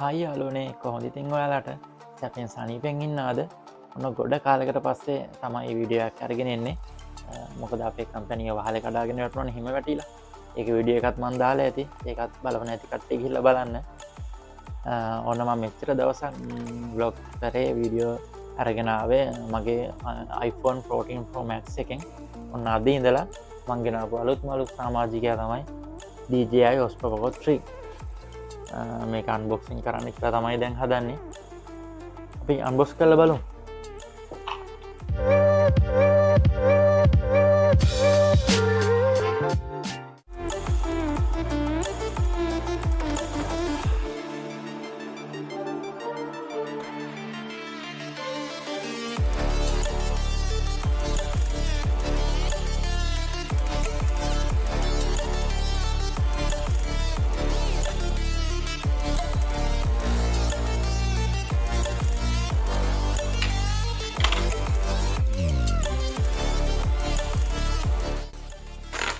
හයි යාලුවනේ කොහොඳ ඉතින් ඔයාලට සැපෙන් සනීපෙන් ඉන්නාද ඔන්න ගොඩ කාලකට පස්සේ තමයි විඩියක් අරගෙන එන්නේ මොකද අපේ කම්පැනිය වහල කඩාගෙන වටන හිම වැටිලා ඒක විඩිය එකත් මන්දාලා ඇති ඒකත් බලවන ඇති කට්ටේ හිල්ල බලන්න ඔන්නම මෙච්චර දවසක් බ්ලොග් කරේ වීඩියෝ අරගෙනාවේ මගේ iPhone 14 Pro Max එකෙන් ඔන්න අද ඉඳලා මංගෙනපු අලුත් මලුත් සාමාජිකය තමයි DJI Osmo Poco 3 මේ අන්බොක්සින් කරන්න එක තමයි දැන් හදන්නේ අපි අන්බොස් කල්ල බලු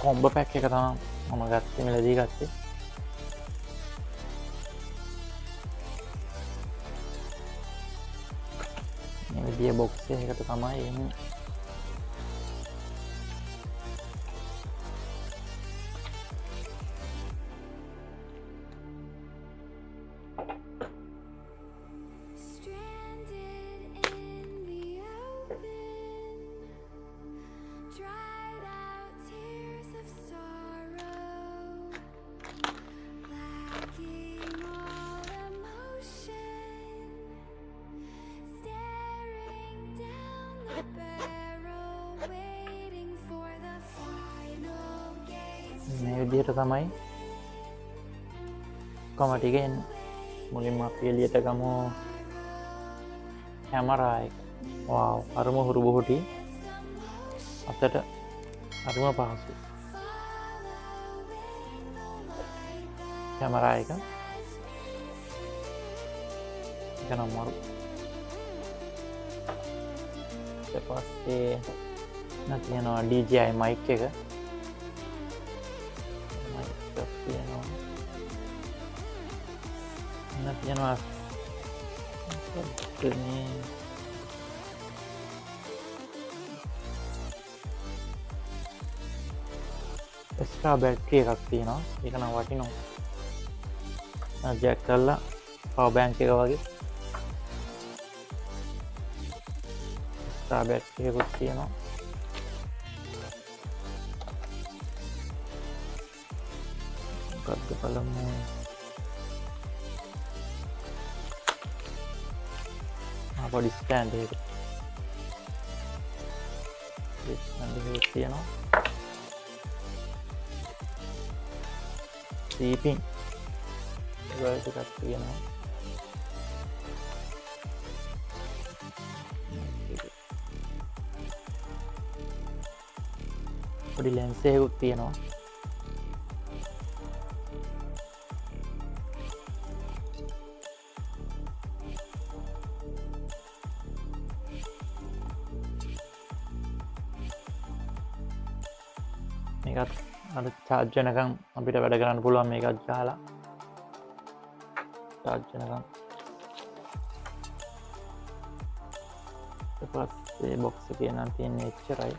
කොම්බ පැක් එක තම මම ගත්තේ මෙලදී ගත්තේ විදිිය බොක්සේ එකට තමයි එන්න මේ විදිහට තමයි කොමටිගෙන් මුලින්ම අපි එළියට ගමු කැමරා එක වාව් අරුම හුරු බොහොටි අතට අරුම පහසු කැමරා එක නම් මරු ඊට පස්සේ තියෙනවා DJI mic එක තියෙනවා එක්ස්ට්‍රා බැටරි එකක් තියෙනවා ඒක නම් වටිනවා ජැක් කරලා පවර් බැංක් එක වගේ එක්ස්ට්‍රා බැටරි එකක් තියෙනවා මොකක්ද බලමු පොඩි ස්ටෑන්ඩ් එක තියෙනවා සීපින් එකක් තියෙනවා පොඩි ලෙන්ස් එකක් තියෙනවා මේකත් අර චාර්ජ් වෙනකම් අපිට වැඩ කරන්න පුළුවන් මේකත් ගහලා චාර්ජ් වෙනකම් ඊට පස්සේ බොක්ස් එකේ නම් තියෙන්නේ එච්චරයි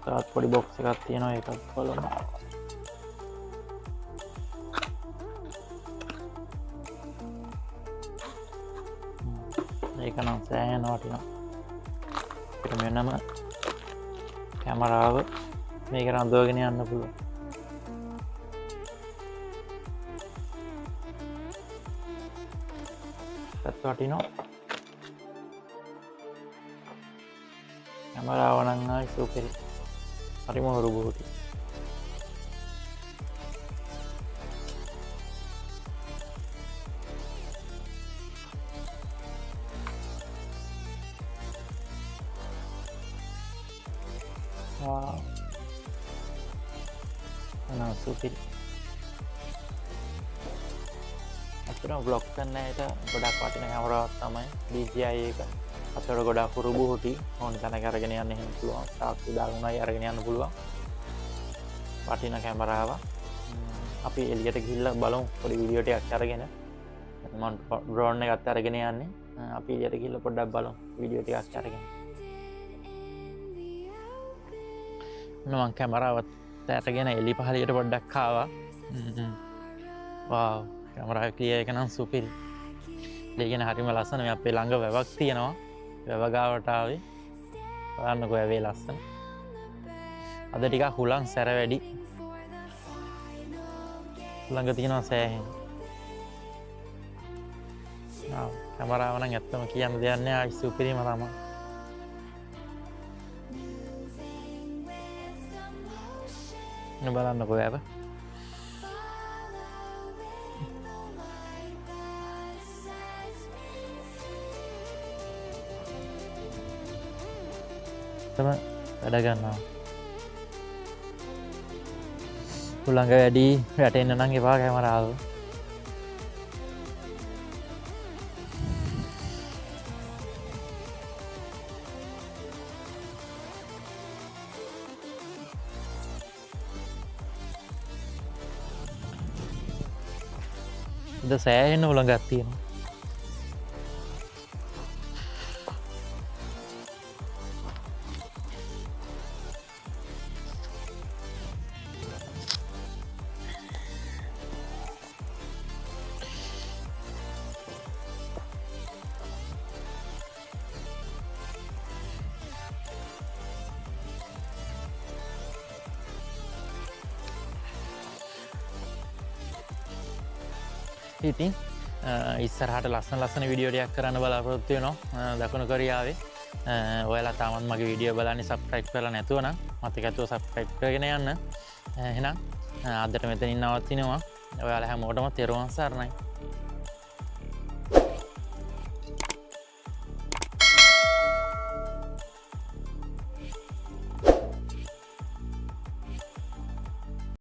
තවත් පොඩි බොක්ස් එකක් තියෙනවා ඒකත් බලමු ඒක නම් සෑහෙන වටිනවා ඒක මෙන්නම කැමරාව මේක රඳවාගෙන යන්න පුළුවන් ඒත් වටිනවා කැමරාව නම් ආයි සුපිරි හරිම හුරු බොහොටි සුපිරි අතන බ්ලොග් කරන්න ඇයට ගොඩක් වටින කැමරාවක් තමයි DJI එක අතට ගොඩක් හුරු බොහොටි ඕන තැනක අරගෙන යන්න එහෙම පුළුවන් සාක්ෂි දාගුණයි අරගෙන යන්න පුළුවන් වටින කැමරාවක් අපි එලියට ගිල්ල බලමු පොඩි වීඩියෝ ටිකක් අරගෙන මම ඩ්‍රෝන් එකත් අරගෙන යන්නේ අපි එලියට ගිහිල්ල පොඩ්ඩක් බලමු වීඩියෝ ටිකක් අරගෙන මම කැමරාවත් අරගෙන එලි පහළියට පොඩ්ඩක් ආවා වාව් කැමරාව ක්ලියර් එක නම් සුපිරි දෙගෙන හරිම ලස්සන මේ අපේ ළඟ වැවක් තියෙනවා වැව ගාවට ආවේ බලන්නකෝ වැවේ ලස්සන අද ටිකක් හුලං සැර වැඩි ළඟ තියෙනවා සෑහෙන කැමරාව නම් ඇත්තම කියන්න දෙයක් නෑ සුපිරිම තමයි බලන්නකෝ වැව වැඩ ගන්නවා උළඟ වැඩි වැටෙන්න නම් එපා කැමරාව ද සෑහෙන්න උළඟක් තියෙනවා ඉතින් ඉස්සරහට ලස්සන විඩියෝටයක් කරන්න බලාපොරොත්තු වෙනවා දකුණු කොරියාවේ ඔයාලා තාමත් මගේ වීඩියෝ බලන්නේ සබ්ස්ක්‍රයිබ් කරලා නැතුව නම් මතකතුව සබ්ස්ක්‍රයිබ් කරගෙන යන්න එහෙනම් අදට මෙතනින් නවත්වනවා ඔයාලා හැමෝටම තෙරුවන් සරණයි